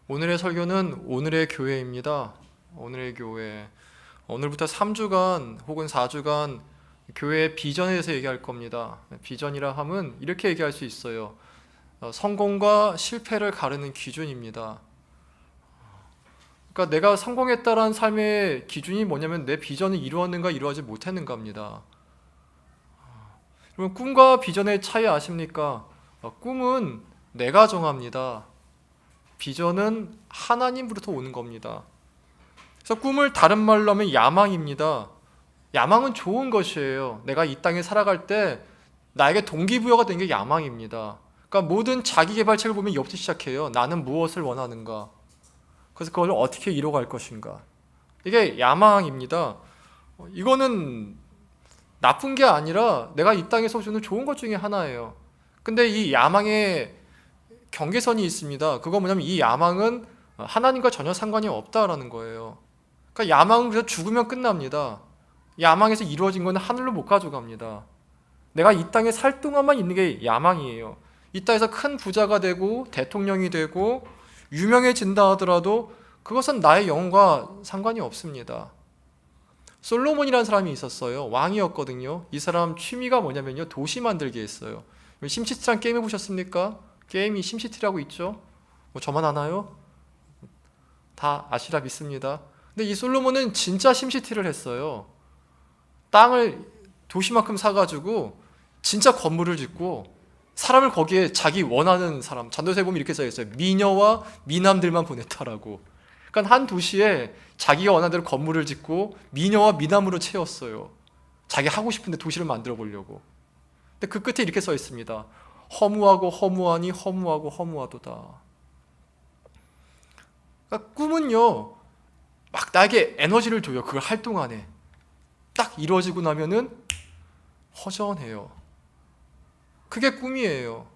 오늘의 설교는 오늘의 교회입니다. 오늘의 교회. 오늘부터 3주간 혹은 4주간 교회의 비전에 대해서 얘기할 겁니다. 비전이라 함은 이렇게 얘기할 수 있어요. 성공과 실패를 가르는 기준입니다. 그러니까 내가 성공했다라는 삶의 기준이 뭐냐면 내 비전을 이루었는가 이루어지 못했는가입니다. 그럼 꿈과 비전의 차이 아십니까? 꿈은 내가 정합니다. 비전은 하나님으로부터 오는 겁니다. 그래서 꿈을 다른 말로 하면 야망입니다. 야망은 좋은 것이에요. 내가 이 땅에 살아갈 때 나에게 동기부여가 되는 게 야망입니다. 그러니까 모든 자기계발책을 보면 이것부터 시작해요. 나는 무엇을 원하는가? 그래서 그걸 어떻게 이뤄갈 것인가? 이게 야망입니다. 이거는 나쁜 게 아니라 내가 이 땅에서 주는 좋은 것 중에 하나예요. 근데 이 야망의 경계선이 있습니다. 그거 뭐냐면 이 야망은 하나님과 전혀 상관이 없다라는 거예요. 그러니까 야망은 그래서 죽으면 끝납니다. 야망에서 이루어진 건 하늘로 못 가져갑니다. 내가 이 땅에 살 동안만 있는 게 야망이에요. 이 땅에서 큰 부자가 되고 대통령이 되고 유명해진다 하더라도 그것은 나의 영혼과 상관이 없습니다. 솔로몬이라는 사람이 있었어요. 왕이었거든요. 이 사람 취미가 뭐냐면요, 도시 만들기 했어요. 심시티라는 게임 해보셨습니까? 게임이 심시티라고 있죠. 저만 아나요? 다 아시라 믿습니다. 근데 이 솔로몬은 진짜 심시티를 했어요. 땅을 도시만큼 사가지고 진짜 건물을 짓고 사람을 거기에 자기 원하는 사람, 전도서에 보면 이렇게 써있어요. 미녀와 미남들만 보냈다라고. 그러니까 한 도시에 자기가 원하는 대로 건물을 짓고 미녀와 미남으로 채웠어요. 자기 하고 싶은데 도시를 만들어 보려고. 근데 그 끝에 이렇게 써 있습니다. 허무하고 허무하니 허무하고 허무하도다. 그러니까 꿈은요, 막 나에게 에너지를 줘요. 그걸 할 동안에. 딱 이루어지고 나면은 허전해요. 그게 꿈이에요.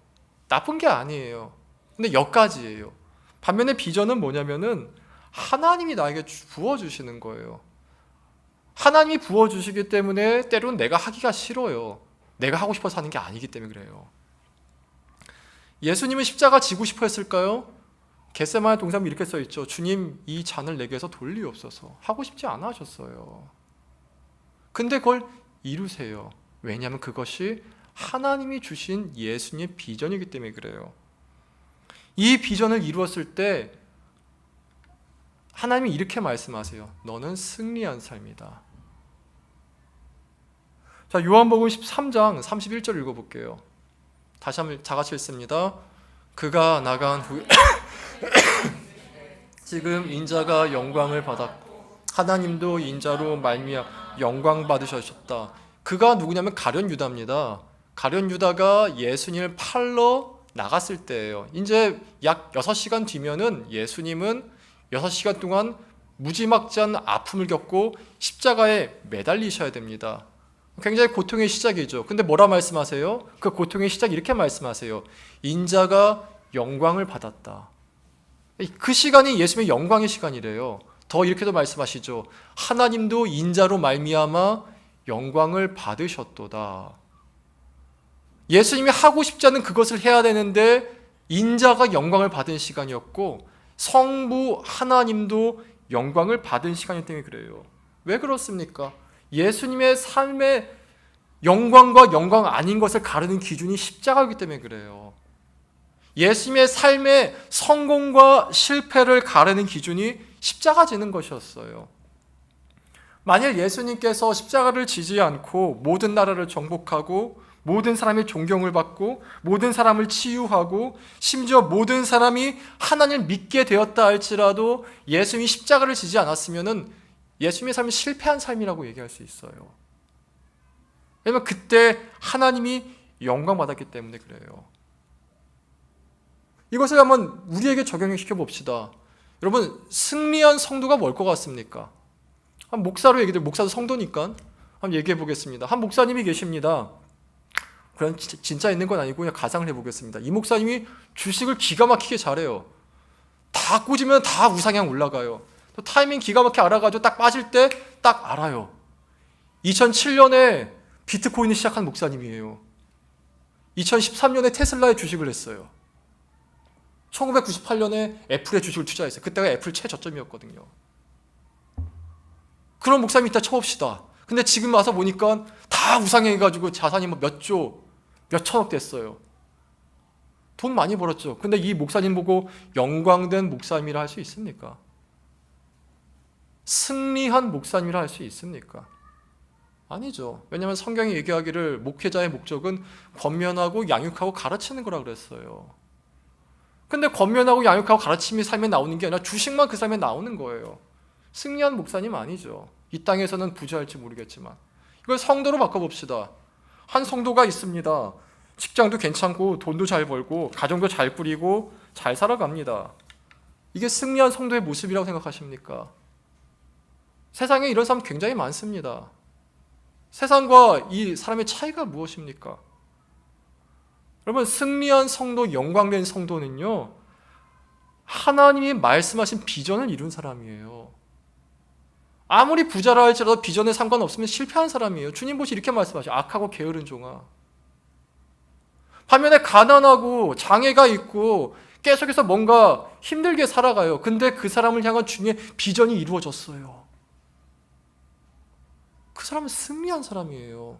나쁜 게 아니에요. 근데 여기까지예요. 반면에 비전은 뭐냐면은 하나님이 나에게 부어주시는 거예요. 하나님이 부어주시기 때문에 때로는 내가 하기가 싫어요. 내가 하고 싶어서 하는 게 아니기 때문에 그래요. 예수님은 십자가 지고 싶어 했을까요? 겟세마네 동산에 이렇게 써있죠. 주님, 이 잔을 내게서 돌리옵소서. 하고 싶지 않아 하셨어요. 근데 그걸 이루세요. 왜냐하면 그것이 하나님이 주신 예수님의 비전이기 때문에 그래요. 이 비전을 이루었을 때 하나님이 이렇게 말씀하세요. 너는 승리한 삶이다. 자, 요한복음 13장 31절 읽어볼게요. 다시 한번 다같이 읽습니다. 그가 나간 후에 지금 인자가 영광을 받았고 하나님도 인자로 말미암아 영광 받으셨다. 그가 누구냐면 가룟 유다입니다. 가룟 유다가 예수님을 팔러 나갔을 때예요. 이제 약 6시간 뒤면은 예수님은 6시간 동안 무지막지한 아픔을 겪고 십자가에 매달리셔야 됩니다. 굉장히 고통의 시작이죠. 근데 뭐라 말씀하세요? 그 고통의 시작 이렇게 말씀하세요. 인자가 영광을 받았다. 그 시간이 예수님의 영광의 시간이래요. 더 이렇게도 말씀하시죠. 하나님도 인자로 말미암아 영광을 받으셨도다. 예수님이 하고 싶지 않은 그것을 해야 되는데 인자가 영광을 받은 시간이었고 성부 하나님도 영광을 받은 시간이기 때문에 그래요. 왜 그렇습니까? 예수님의 삶의 영광과 영광 아닌 것을 가르는 기준이 십자가이기 때문에 그래요. 예수님의 삶의 성공과 실패를 가르는 기준이 십자가 지는 것이었어요. 만일 예수님께서 십자가를 지지 않고 모든 나라를 정복하고 모든 사람의 존경을 받고 모든 사람을 치유하고 심지어 모든 사람이 하나님을 믿게 되었다 할지라도 예수님이 십자가를 지지 않았으면 예수님의 삶이 실패한 삶이라고 얘기할 수 있어요. 왜냐하면 그때 하나님이 영광받았기 때문에 그래요. 이것을 한번 우리에게 적용시켜 봅시다. 여러분, 승리한 성도가 뭘 것 같습니까? 한 목사로 목사도 성도니까 한번 얘기해 보겠습니다. 한 목사님이 계십니다. 그런 진짜 있는 건 아니고 그냥 가상을 해보겠습니다. 이 목사님이 주식을 기가 막히게 잘해요. 다 꽂으면 다 우상향 올라가요. 또 타이밍 기가 막히게 알아가지고 딱 빠질 때 딱 알아요. 2007년에 비트코인을 시작한 목사님이에요. 2013년에 테슬라에 주식을 했어요. 1998년에 애플에 주식을 투자했어요. 그때가 애플 최저점이었거든요. 그런 목사님이 있다 쳐봅시다. 근데 지금 와서 보니까 다 우상해가지고 자산이 뭐 몇 조, 몇 천억 됐어요. 돈 많이 벌었죠. 근데 이 목사님 보고 영광된 목사님이라 할 수 있습니까? 승리한 목사님이라 할 수 있습니까? 아니죠. 왜냐하면 성경이 얘기하기를 목회자의 목적은 권면하고 양육하고 가르치는 거라 그랬어요. 근데 권면하고 양육하고 가르침이 삶에 나오는 게 아니라 주식만 그 삶에 나오는 거예요. 승리한 목사님 아니죠. 이 땅에서는 부자일지 모르겠지만. 이걸 성도로 바꿔봅시다. 한 성도가 있습니다. 직장도 괜찮고 돈도 잘 벌고 가정도 잘 꾸리고 잘 살아갑니다. 이게 승리한 성도의 모습이라고 생각하십니까? 세상에 이런 사람 굉장히 많습니다. 세상과 이 사람의 차이가 무엇입니까? 여러분, 승리한 성도, 영광된 성도는요, 하나님이 말씀하신 비전을 이룬 사람이에요. 아무리 부자라 할지라도 비전에 상관없으면 실패한 사람이에요. 주님 보시 이렇게 말씀하셔요. 악하고 게으른 종아. 반면에 가난하고 장애가 있고 계속해서 뭔가 힘들게 살아가요. 근데 그 사람을 향한 주님의 비전이 이루어졌어요. 그 사람은 승리한 사람이에요.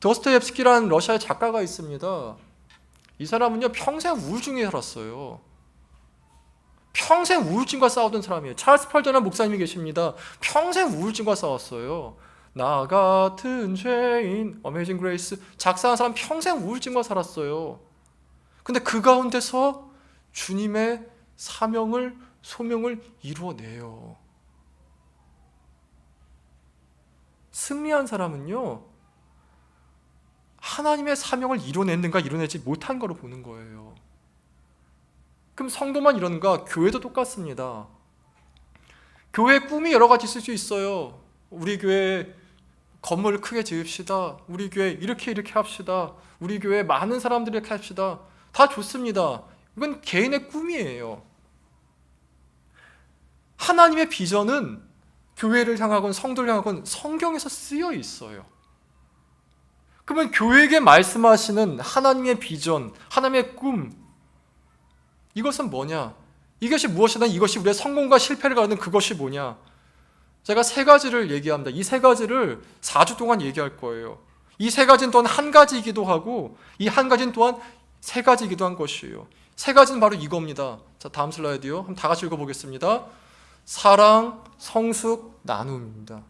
도스토옙스키라는 러시아의 작가가 있습니다. 이 사람은요, 평생 우울증에 살았어요. 평생 우울증과 싸우던 사람이에요. 찰스 펄전한 목사님이 계십니다. 평생 우울증과 싸웠어요. 나 같은 죄인, 어메이징 그레이스 작사한 사람 평생 우울증과 살았어요. 근데 그 가운데서 주님의 사명을, 소명을 이루어내요. 승리한 사람은요, 하나님의 사명을 이뤄냈는가 이뤄내지 못한 거로 보는 거예요. 그럼 성도만 이런가? 교회도 똑같습니다. 교회 꿈이 여러 가지 있을 수 있어요. 우리 교회 건물을 크게 지읍시다. 우리 교회 이렇게 합시다. 우리 교회 많은 사람들이 이렇게 합시다. 다 좋습니다. 이건 개인의 꿈이에요. 하나님의 비전은 교회를 향하건 성도를 향하건 성경에서 쓰여 있어요. 그러면 교회에게 말씀하시는 하나님의 비전, 하나님의 꿈, 이것은 뭐냐? 이것이 무엇이든 이것이 우리의 성공과 실패를 가르는 그것이 뭐냐? 제가 세 가지를 얘기합니다. 이 세 가지를 4주 동안 얘기할 거예요. 이 세 가지는 또한 한 가지이기도 하고 이 한 가지는 또한 세 가지이기도 한 것이에요. 세 가지는 바로 이겁니다. 자, 다음 슬라이드요. 한번 다 같이 읽어보겠습니다. 사랑, 성숙, 나눔입니다.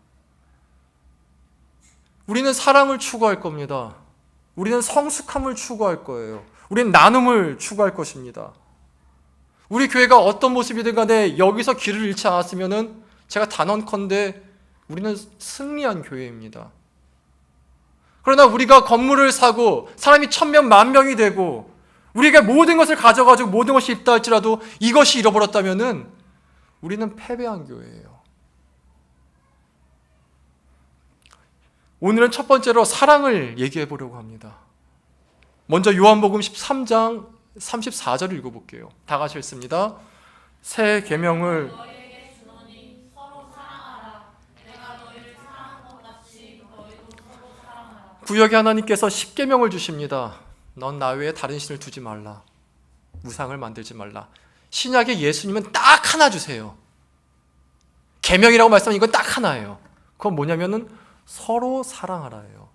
우리는 사랑을 추구할 겁니다. 우리는 성숙함을 추구할 거예요. 우리는 나눔을 추구할 것입니다. 우리 교회가 어떤 모습이든 간에 여기서 길을 잃지 않았으면은 제가 단언컨대 우리는 승리한 교회입니다. 그러나 우리가 건물을 사고 사람이 1000명, 10,000명이 되고 우리가 모든 것을 가져가지고 모든 것이 있다 할지라도 이것이 잃어버렸다면은 우리는 패배한 교회예요. 오늘은 첫 번째로 사랑을 얘기해 보려고 합니다. 먼저 요한복음 13장 34절을 읽어볼게요. 다 같이 읽습니다. 새 계명을 너희에게 주노니 서로 사랑하라. 내가 너희를 사랑한 것 같이 너희도 서로 사랑하라. 구역에 하나님께서 10계명을 주십니다. 넌 나 외에 다른 신을 두지 말라. 우상을 만들지 말라. 신약의 예수님은 딱 하나 주세요. 계명이라고 말씀하는 이건 딱 하나예요. 그건 뭐냐면은 서로 사랑하라예요.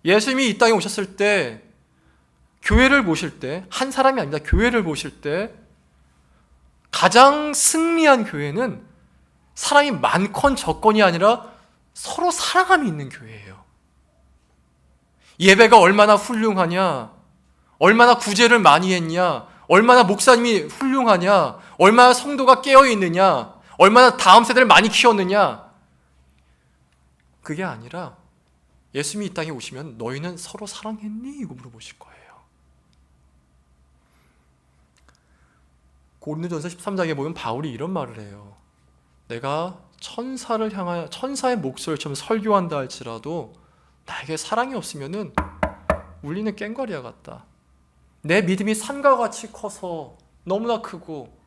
예수님이 이 땅에 오셨을 때 교회를 보실 때, 한 사람이 아닙니다. 교회를 보실 때 가장 승리한 교회는 사람이 많건 적건이 아니라 서로 사랑함이 있는 교회예요. 예배가 얼마나 훌륭하냐, 얼마나 구제를 많이 했냐, 얼마나 목사님이 훌륭하냐, 얼마나 성도가 깨어있느냐, 얼마나 다음 세대를 많이 키웠느냐, 그게 아니라 예수님이 이 땅에 오시면 너희는 서로 사랑했니? 이거 물어보실 거예요. 고린도전서 13장에 보면 바울이 이런 말을 해요. 내가 천사를 향하여 천사의 목소리처럼 설교한다 할지라도 나에게 사랑이 없으면은 울리는 꽹과리와 같다. 내 믿음이 산과 같이 커서 너무나 크고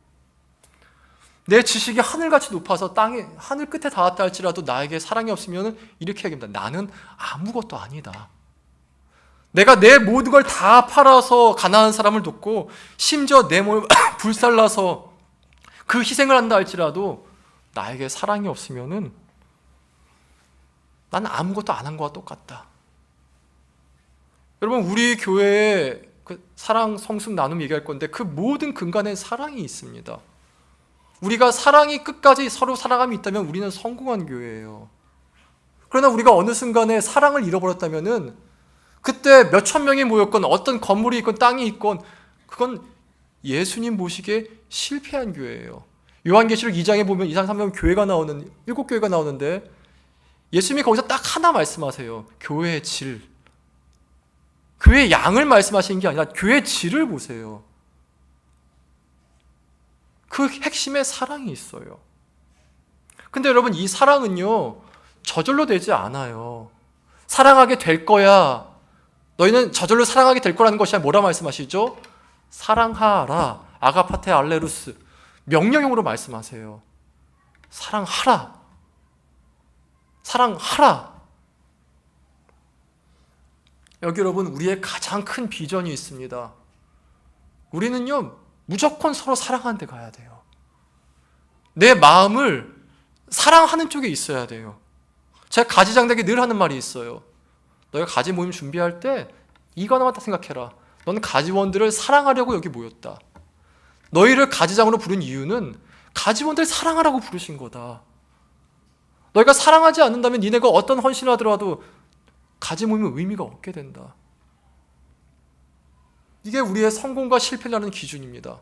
내 지식이 하늘같이 높아서 땅에 하늘 끝에 닿았다 할지라도 나에게 사랑이 없으면 이렇게 얘기합니다. 나는 아무것도 아니다. 내가 내 모든 걸 다 팔아서 가난한 사람을 돕고 심지어 내 몸을 불살라서 그 희생을 한다 할지라도 나에게 사랑이 없으면은 나는 아무것도 안 한 거와 똑같다. 여러분, 우리 교회에 그 사랑 성숙 나눔 얘기할 건데 그 모든 근간에 사랑이 있습니다. 우리가 사랑이 끝까지 서로 사랑함이 있다면 우리는 성공한 교회예요. 그러나 우리가 어느 순간에 사랑을 잃어버렸다면은 그때 몇천 명이 모였건 어떤 건물이 있건 땅이 있건 그건 예수님 모시기에 실패한 교회예요. 요한계시록 2장에 보면 2, 3명 교회가 나오는 7교회가 나오는데 예수님이 거기서 딱 하나 말씀하세요. 교회의 질. 교회의 양을 말씀하시는 게 아니라 교회의 질을 보세요. 그 핵심에 사랑이 있어요. 근데 여러분, 이 사랑은요 저절로 되지 않아요. 사랑하게 될 거야. 너희는 저절로 사랑하게 될 거라는 것이 뭐라 말씀하시죠? 사랑하라. 아가파테 알레루스. 명령형으로 말씀하세요. 사랑하라. 사랑하라. 여기 여러분, 우리의 가장 큰 비전이 있습니다. 우리는요 무조건 서로 사랑하는 데 가야 돼요. 내 마음을 사랑하는 쪽에 있어야 돼요. 제가 가지장닭이 늘 하는 말이 있어요. 너희가 가지 모임 준비할 때 이거 하나만 딱 생각해라. 너는 가지원들을 사랑하려고 여기 모였다. 너희를 가지장으로 부른 이유는 가지원들 사랑하라고 부르신 거다. 너희가 사랑하지 않는다면 니네가 어떤 헌신을 하더라도 가지 모임은 의미가 없게 된다. 이게 우리의 성공과 실패라는 기준입니다.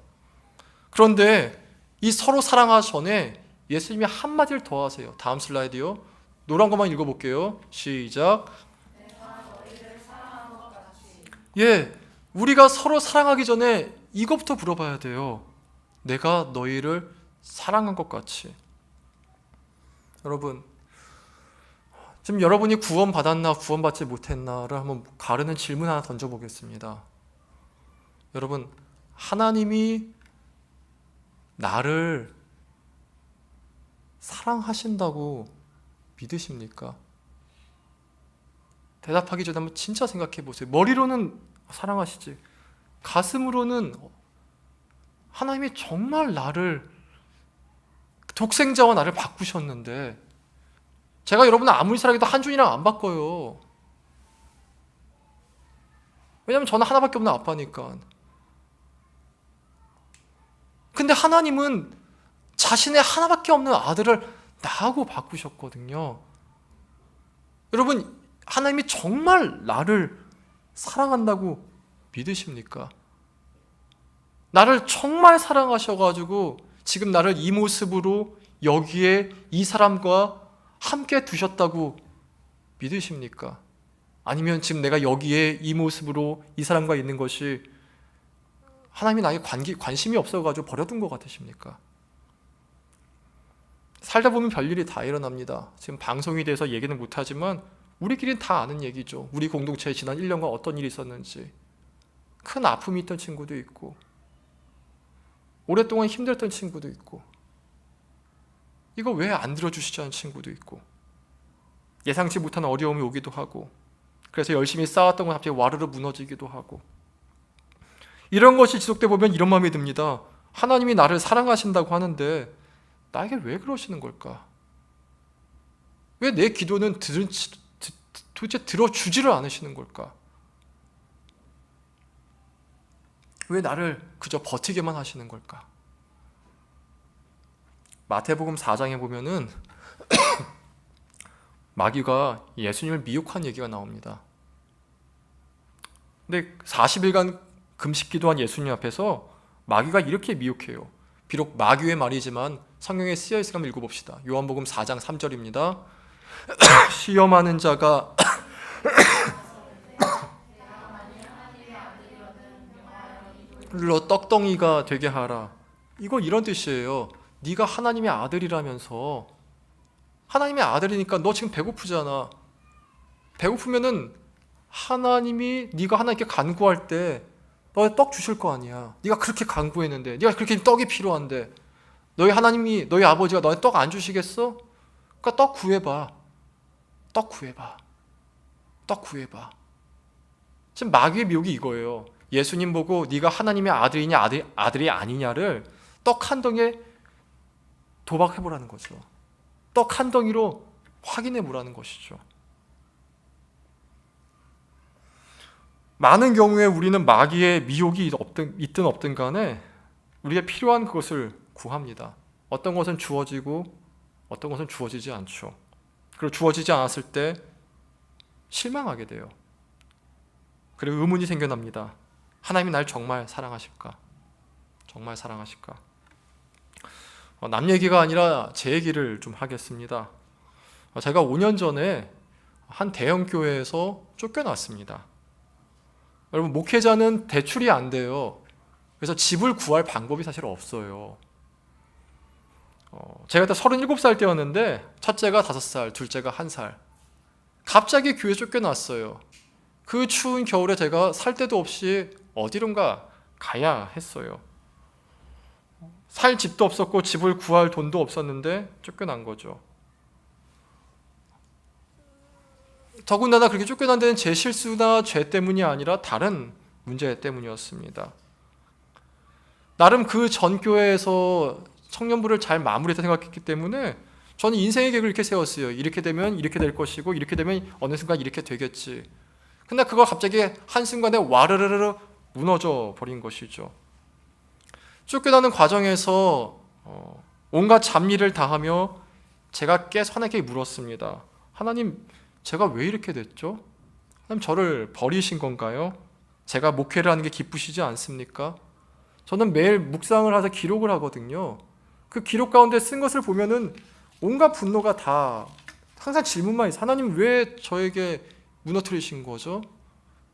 그런데 이 서로 사랑하기 전에 예수님이 한마디를 더 하세요. 다음 슬라이드요. 노란 것만 읽어볼게요. 시작. 예, 우리가 서로 사랑하기 전에 이것부터 물어봐야 돼요. 내가 너희를 사랑한 것 같이. 여러분, 지금 여러분이 구원받았나 구원받지 못했나를 한번 가르는 질문 하나 던져보겠습니다. 여러분, 하나님이 나를 사랑하신다고 믿으십니까? 대답하기 전에 한번 진짜 생각해 보세요. 머리로는 사랑하시지, 가슴으로는 하나님이 정말 나를, 독생자와 나를 바꾸셨는데, 제가 여러분을 아무리 사랑해도 한준이랑 안 바꿔요. 왜냐하면 저는 하나밖에 없는 아빠니까. 근데 하나님은 자신의 하나밖에 없는 아들을 나하고 바꾸셨거든요. 여러분, 하나님이 정말 나를 사랑한다고 믿으십니까? 나를 정말 사랑하셔가지고 지금 나를 이 모습으로 여기에 이 사람과 함께 두셨다고 믿으십니까? 아니면 지금 내가 여기에 이 모습으로 이 사람과 있는 것이 하나님이 나에게 관심이 없어가지고 버려둔 것 같으십니까? 살다 보면 별일이 다 일어납니다. 지금 방송에 대해서 얘기는 못하지만 우리끼리는 다 아는 얘기죠. 우리 공동체에 지난 1년간 어떤 일이 있었는지. 큰 아픔이 있던 친구도 있고, 오랫동안 힘들었던 친구도 있고, 이거 왜 안 들어주시지 않은 친구도 있고, 예상치 못한 어려움이 오기도 하고, 그래서 열심히 쌓았던 건 갑자기 와르르 무너지기도 하고, 이런 것이 지속되다 보면 이런 마음이 듭니다. 하나님이 나를 사랑하신다고 하는데 나에게 왜 그러시는 걸까? 왜 내 기도는 도대체 들어주지를 않으시는 걸까? 왜 나를 그저 버티게만 하시는 걸까? 마태복음 4장에 보면은 마귀가 예수님을 미혹한 얘기가 나옵니다. 근데 40일간 금식 기도한 예수님 앞에서 마귀가 이렇게 미혹해요. 비록 마귀의 말이지만 성경에 쓰여 있으니까 한번 읽어봅시다. 요한복음 4장 3절입니다. 시험하는 자가 로 떡덩이가 되게 하라. 이거 이런 뜻이에요. 네가 하나님의 아들이라면서, 하나님의 아들이니까 너 지금 배고프잖아. 배고프면은 하나님이 네가 하나님께 간구할 때 너 떡 주실 거 아니야. 네가 그렇게 간구했는데, 네가 그렇게 떡이 필요한데 너희 하나님이, 너희 아버지가 너한테 떡 안 주시겠어? 그러니까 떡 구해봐. 떡 구해봐. 떡 구해봐. 지금 마귀의 미혹이 이거예요. 예수님 보고 네가 하나님의 아들이냐 아들이 아니냐를 떡 한 덩이에 도박해보라는 거죠. 떡 한 덩이로 확인해보라는 것이죠. 많은 경우에 우리는 마귀의 미혹이 있든 없든 간에 우리가 필요한 그것을 구합니다. 어떤 것은 주어지고 어떤 것은 주어지지 않죠. 그리고 주어지지 않았을 때 실망하게 돼요. 그리고 의문이 생겨납니다. 하나님이 날 정말 사랑하실까? 정말 사랑하실까? 남 얘기가 아니라 제 얘기를 좀 하겠습니다. 제가 5년 전에 한 대형 교회에서 쫓겨났습니다. 여러분, 목회자는 대출이 안 돼요. 그래서 집을 구할 방법이 사실 없어요. 제가 그때 37살 때였는데 첫째가 5살, 둘째가 1살. 갑자기 교회 쫓겨났어요. 그 추운 겨울에 제가 살 데도 없이 어디론가 가야 했어요. 살 집도 없었고 집을 구할 돈도 없었는데 쫓겨난 거죠. 더군다나 그렇게 쫓겨난 데는 제 실수나 죄 때문이 아니라 다른 문제 때문이었습니다. 나름 그 전 교회에서 청년부를 잘 마무리했다 생각했기 때문에 저는 인생의 계획을 이렇게 세웠어요. 이렇게 되면 이렇게 될 것이고 이렇게 되면 어느 순간 이렇게 되겠지. 근데 그걸 갑자기 한순간에 와르르르 무너져 버린 것이죠. 쫓겨나는 과정에서 온갖 잡일을 다하며 제가 깨서 하나님께 물었습니다. 하나님, 제가 왜 이렇게 됐죠? 하나님, 저를 버리신 건가요? 제가 목회를 하는 게 기쁘시지 않습니까? 저는 매일 묵상을 해서 기록을 하거든요. 그 기록 가운데 쓴 것을 보면은 온갖 분노가 다 항상 질문만 있어요. 하나님, 왜 저에게 무너뜨리신 거죠?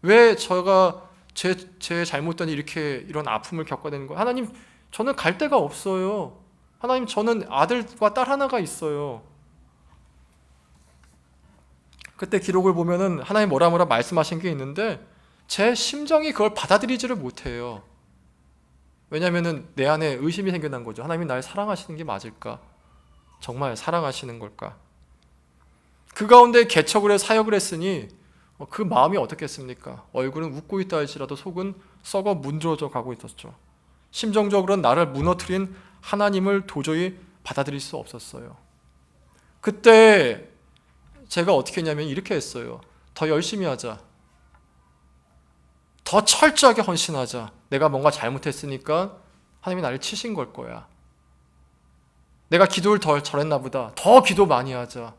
왜 제가 제 잘못된 이런 아픔을 겪어야 되는 거예요? 하나님, 저는 갈 데가 없어요. 하나님, 저는 아들과 딸 하나가 있어요. 그때 기록을 보면은 하나님 뭐라 말씀하신 게 있는데 제 심정이 그걸 받아들이지를 못해요. 왜냐하면은 내 안에 의심이 생겨난 거죠. 하나님이 날 사랑하시는 게 맞을까? 정말 사랑하시는 걸까? 그 가운데 개척을 해 사역을 했으니 그 마음이 어떻겠습니까? 얼굴은 웃고 있다 할지라도 속은 썩어 문드러져 가고 있었죠. 심정적으로는 나를 무너뜨린 하나님을 도저히 받아들일 수 없었어요. 그때 제가 어떻게 했냐면 이렇게 했어요. 더 열심히 하자. 더 철저하게 헌신하자. 내가 뭔가 잘못했으니까 하나님이 나를 치신 걸 거야. 내가 기도를 덜 잘했나 보다. 더 기도 많이 하자.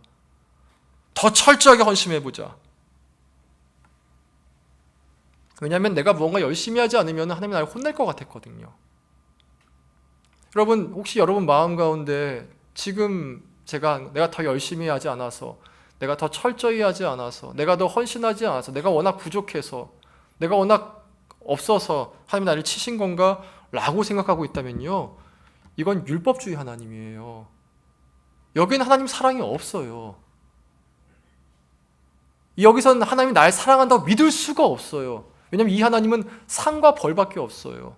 더 철저하게 헌신해보자. 왜냐하면 내가 뭔가 열심히 하지 않으면 하나님이 나를 혼낼 것 같았거든요. 여러분, 혹시 여러분 마음 가운데 지금 내가 더 열심히 하지 않아서, 내가 더 철저히 하지 않아서, 내가 더 헌신하지 않아서, 내가 워낙 부족해서, 내가 워낙 없어서 하나님이 나를 치신 건가? 라고 생각하고 있다면요, 이건 율법주의 하나님이에요. 여기는 하나님 사랑이 없어요. 여기서는 하나님이 날 사랑한다고 믿을 수가 없어요. 왜냐하면 이 하나님은 상과 벌밖에 없어요.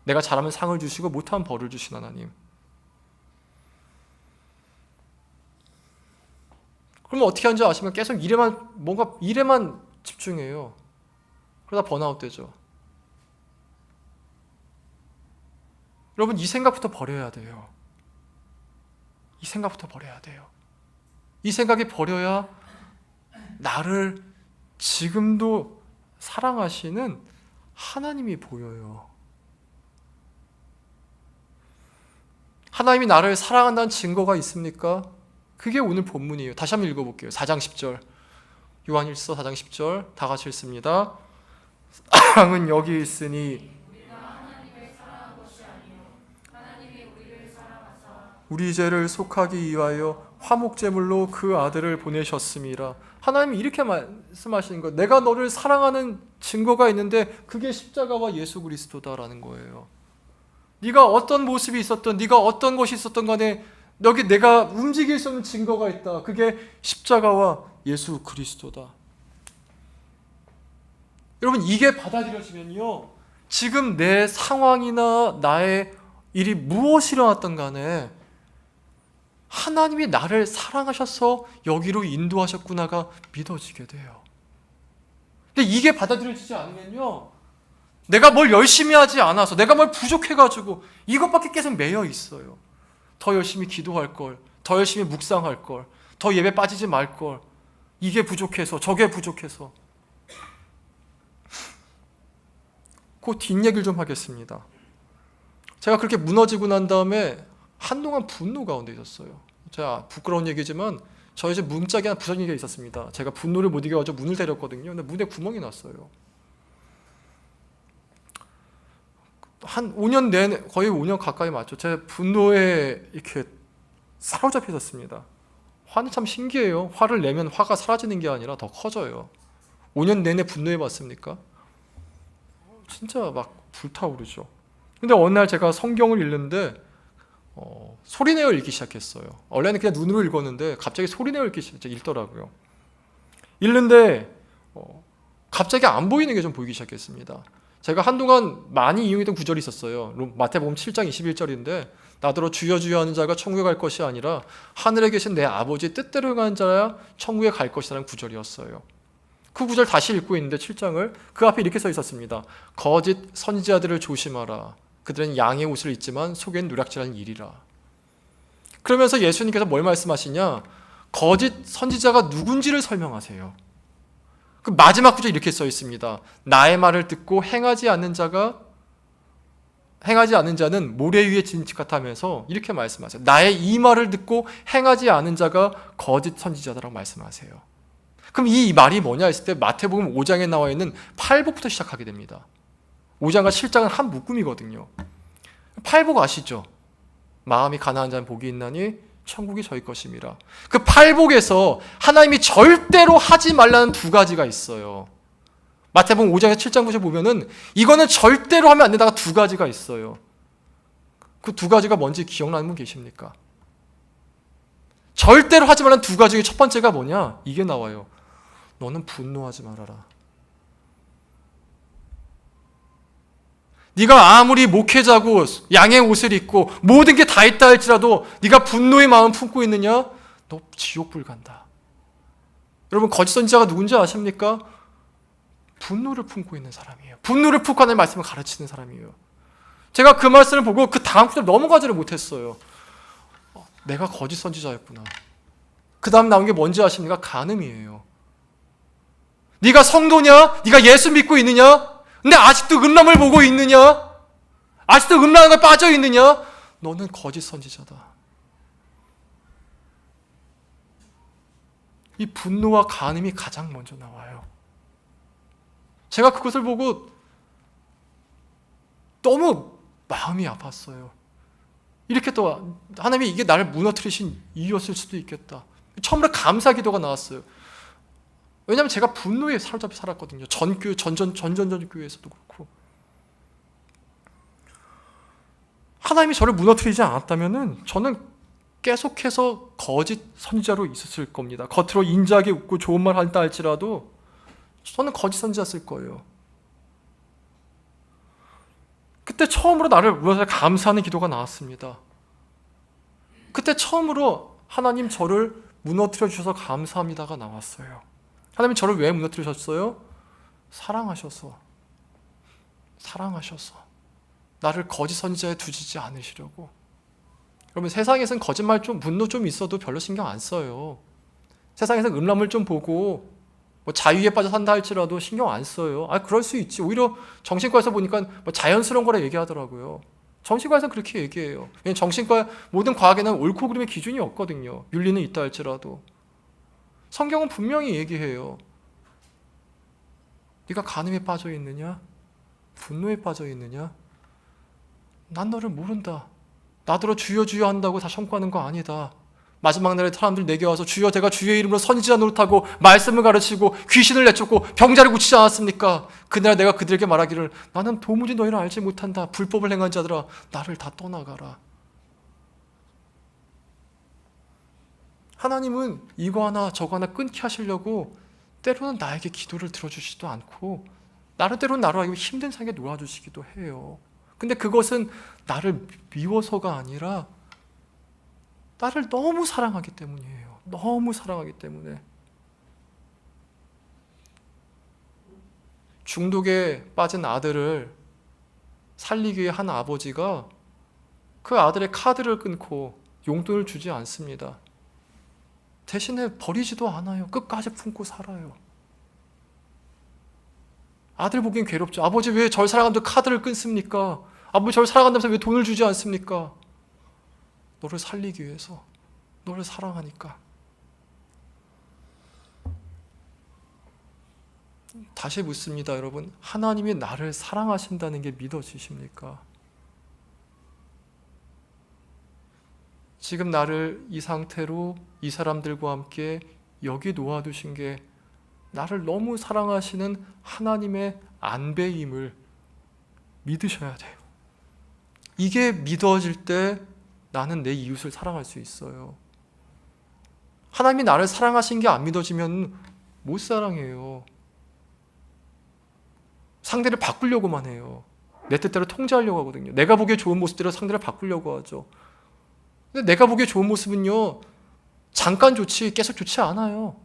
내가 잘하면 상을 주시고 못하면 벌을 주신 하나님. 그러면 어떻게 하는지 아시면 계속 일에만 집중해요. 그러다 번아웃 되죠. 여러분, 이 생각부터 버려야 돼요. 이 생각부터 버려야 돼요. 이 생각이 버려야 나를 지금도 사랑하시는 하나님이 보여요. 하나님이 나를 사랑한다는 증거가 있습니까? 그게 오늘 본문이에요. 다시 한번 읽어볼게요. 4장 10절. 요한일서 4장 10절 다 같이 읽습니다. 사랑은 여기 있으니 우리 죄를 속하기 위하여 화목제물로 그 아들을 보내셨음이라. 하나님이 이렇게 말씀하시는 거예요. 내가 너를 사랑하는 증거가 있는데 그게 십자가와 예수 그리스도다라는 거예요. 네가 어떤 모습이 있었던, 네가 어떤 것이 있었던 간에 여기 내가 움직일 수 없는 증거가 있다. 그게 십자가와 예수 그리스도다. 여러분, 이게 받아들여지면요, 지금 내 상황이나 나의 일이 무엇이 일어났던 간에 하나님이 나를 사랑하셔서 여기로 인도하셨구나가 믿어지게 돼요. 근데 이게 받아들여지지 않으면요, 내가 뭘 열심히 하지 않아서, 내가 뭘 부족해가지고 이것밖에 계속 매여 있어요. 더 열심히 기도할 걸, 더 열심히 묵상할 걸, 더 예배 빠지지 말 걸, 이게 부족해서, 저게 부족해서. 그 뒷얘기를 좀 하겠습니다. 제가 그렇게 무너지고 난 다음에 한동안 분노 가운데 있었어요. 제가 부끄러운 얘기지만 저희 집 문짝에 하나 부서진 게 있었습니다. 제가 분노를 못 이겨가지고 문을 때렸거든요. 근데 문에 구멍이 났어요. 한 5년 내내, 거의 5년 가까이 맞죠. 제 분노에 이렇게 사로잡혀 있었습니다. 화는 참 신기해요. 화를 내면 화가 사라지는 게 아니라 더 커져요. 5년 내내 분노해 봤습니까? 진짜 막 불타오르죠. 근데 어느 날 제가 성경을 읽는데 소리내어 읽기 시작했어요. 원래는 그냥 눈으로 읽었는데 갑자기 소리내어 읽더라고요. 읽는데 갑자기 안 보이는 게 좀 보이기 시작했습니다. 제가 한동안 많이 이용했던 구절이 있었어요. 마태복음 7장 21절인데 나더러 주여 주여 하는 자가 천국에 갈 것이 아니라 하늘에 계신 내 아버지의 뜻대로 행하는 자야 천국에 갈 것이라는 구절이었어요. 그 구절 다시 읽고 있는데 7장을 그 앞에 이렇게 써 있었습니다. 거짓 선지자들을 조심하라. 그들은 양의 옷을 입지만 속엔 누락질하는 일이라. 그러면서 예수님께서 뭘 말씀하시냐? 거짓 선지자가 누군지를 설명하세요. 그 마지막 구절에 이렇게 써 있습니다. 나의 말을 듣고 행하지 않는 자는 모래 위에 진치 같다면서 이렇게 말씀하세요. 나의 이 말을 듣고 행하지 않은 자가 거짓 선지자다라고 말씀하세요. 그럼 이 말이 뭐냐 했을 때 마태복음 5장에 나와 있는 팔복부터 시작하게 됩니다. 5장과 7장은 한 묶음이거든요. 팔복 아시죠? 마음이 가난한 자는 복이 있나니 천국이 저희 것임이라. 그 팔복에서 하나님이 절대로 하지 말라는 두 가지가 있어요. 마태복음 5장에서 7장 보시 보면은 이거는 절대로 하면 안 된다가 두 가지가 있어요. 그 두 가지가 뭔지 기억나는 분 계십니까? 절대로 하지 말라는 두 가지 중에 첫 번째가 뭐냐? 이게 나와요. 너는 분노하지 말아라. 네가 아무리 목회자고 양의 옷을 입고 모든 게 다 있다 할지라도 네가 분노의 마음 품고 있느냐? 너 지옥불 간다. 여러분 거짓 선지자가 누군지 아십니까? 분노를 품고 있는 사람이에요. 분노를 품고 하나님의 말씀을 가르치는 사람이에요. 제가 그 말씀을 보고 그 다음 구절 넘어가지를 못했어요. 내가 거짓 선지자였구나. 그 다음 나온 게 뭔지 아십니까? 간음이에요. 네가 성도냐? 네가 예수 믿고 있느냐? 근데 아직도 음란을 보고 있느냐? 아직도 음란한 걸 빠져 있느냐? 너는 거짓 선지자다. 이 분노와 간음이 가장 먼저 나와요. 제가 그것을 보고 너무 마음이 아팠어요. 이렇게 또 하나님이 이게 나를 무너뜨리신 이유였을 수도 있겠다. 처음으로 감사 기도가 나왔어요. 왜냐하면 제가 분노에 사로잡혀 살았거든요. 전교회, 전교회에서도 그렇고. 하나님이 저를 무너뜨리지 않았다면은 저는 계속해서 거짓 선지자로 있었을 겁니다. 겉으로 인자하게 웃고 좋은 말 한다 할지라도 저는 거짓 선지자였을 거예요. 그때 처음으로 나를 위해서 감사하는 기도가 나왔습니다. 그때 처음으로 하나님 저를 무너뜨려 주셔서 감사합니다가 나왔어요. 하나님 저를 왜 무너뜨리셨어요? 사랑하셔서 나를 거짓 선지자에 두지 않으시려고. 여러분 세상에서는 거짓말 좀 분노 좀 있어도 별로 신경 안 써요. 세상에서 음란물 좀 보고 뭐 자유에 빠져 산다 할지라도 신경 안 써요. 그럴 수 있지. 오히려 정신과에서 보니까 뭐 자연스러운 거라 얘기하더라고요. 정신과에서는 그렇게 얘기해요. 왜냐면 정신과 모든 과학에는 옳고 그름의 기준이 없거든요. 윤리는 있다 할지라도. 성경은 분명히 얘기해요. 네가 간음에 빠져 있느냐? 분노에 빠져 있느냐? 난 너를 모른다. 나더러 주여 주여 한다고 다 청구하는 거 아니다. 마지막 날에 사람들 내게 와서 주여 제가 주의 이름으로 선지자 노릇하고 말씀을 가르치고 귀신을 내쫓고 병자를 고치지 않았습니까? 그날 내가 그들에게 말하기를 나는 도무지 너희를 알지 못한다. 불법을 행한 자들아 나를 다 떠나가라. 하나님은 이거 하나 저거 하나 끊게 하시려고 때로는 나에게 기도를 들어주시지도 않고 나름대로 나로 하여금 힘든 상에 놓아주시기도 해요. 근데 그것은 나를 미워서가 아니라 나를 너무 사랑하기 때문이에요. 너무 사랑하기 때문에. 중독에 빠진 아들을 살리기 위해 한 아버지가 그 아들의 카드를 끊고 용돈을 주지 않습니다. 대신에 버리지도 않아요. 끝까지 품고 살아요. 아들 보기엔 괴롭죠. 아버지 왜 절 사랑한다면서 카드를 끊습니까? 아버지 절 사랑한다면서 왜 돈을 주지 않습니까? 너를 살리기 위해서, 너를 사랑하니까. 다시 묻습니다, 여러분. 하나님이 나를 사랑하신다는 게 믿어지십니까? 지금 나를 이 상태로 이 사람들과 함께 여기 놓아두신 게 나를 너무 사랑하시는 하나님의 안배임을 믿으셔야 돼요. 이게 믿어질 때 나는 내 이웃을 사랑할 수 있어요. 하나님이 나를 사랑하신 게 안 믿어지면 못 사랑해요. 상대를 바꾸려고만 해요. 내 뜻대로 통제하려고 하거든요. 내가 보기에 좋은 모습대로 상대를 바꾸려고 하죠. 근데 내가 보기에 좋은 모습은요, 잠깐 좋지 계속 좋지 않아요.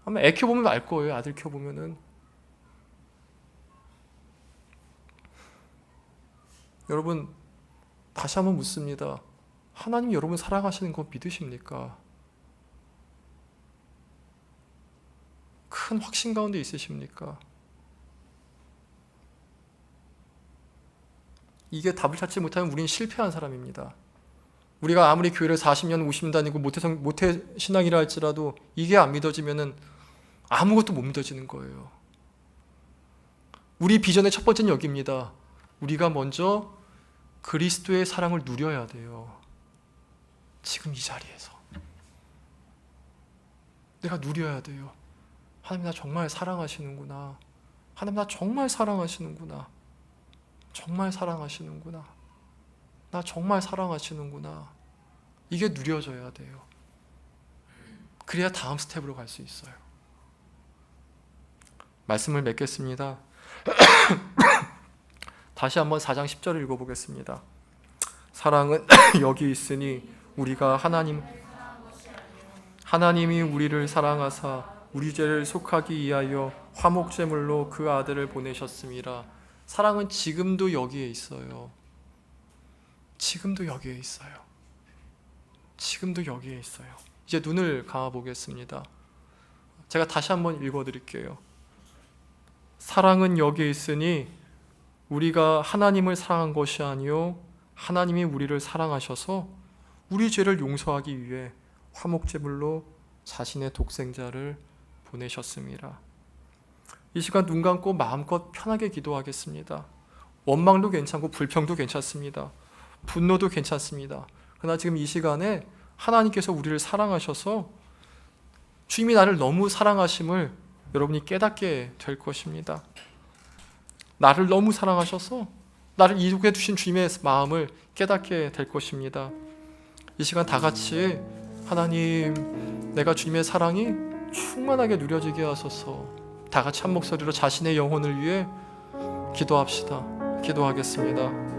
아마 애 키워보면 알 거예요. 아들 키워보면은. 여러분, 다시 한번 묻습니다. 하나님이 여러분 사랑하시는 거 믿으십니까? 큰 확신 가운데 있으십니까? 이게 답을 찾지 못하면 우린 실패한 사람입니다. 우리가 아무리 교회를 40년, 50년 다니고 모태 신앙이라 할지라도 이게 안 믿어지면은 아무것도 못 믿어지는 거예요. 우리 비전의 첫 번째는 여기입니다. 우리가 먼저 그리스도의 사랑을 누려야 돼요. 지금 이 자리에서. 내가 누려야 돼요. 하나님 나 정말 사랑하시는구나. 하나님 나 정말 사랑하시는구나. 정말 사랑하시는구나. 나 정말 사랑하시는구나. 이게 누려져야 돼요. 그래야 다음 스텝으로 갈 수 있어요. 말씀을 맺겠습니다. 다시 한번 4장 10절을 읽어보겠습니다. 사랑은 여기 있으니 우리가 하나님이 우리를 사랑하사 우리 죄를 속하기 위하여 화목제물로 그 아들을 보내셨습니다. 사랑은 지금도 여기에 있어요. 지금도 여기에 있어요. 지금도 여기에 있어요. 이제 눈을 감아 보겠습니다. 제가 다시 한번 읽어드릴게요. 사랑은 여기에 있으니 우리가 하나님을 사랑한 것이 아니요 하나님이 우리를 사랑하셔서 우리 죄를 용서하기 위해 화목제물로 자신의 독생자를 보내셨습니다. 이 시간 눈 감고 마음껏 편하게 기도하겠습니다. 원망도 괜찮고 불평도 괜찮습니다. 분노도 괜찮습니다. 그러나 지금 이 시간에 하나님께서 우리를 사랑하셔서 주님이 나를 너무 사랑하심을 여러분이 깨닫게 될 것입니다. 나를 너무 사랑하셔서 나를 이룩해 주신 주님의 마음을 깨닫게 될 것입니다. 이 시간 다 같이 하나님, 내가 주님의 사랑이 충만하게 누려지게 하소서. 다 같이 한 목소리로 자신의 영혼을 위해 기도합시다. 기도하겠습니다.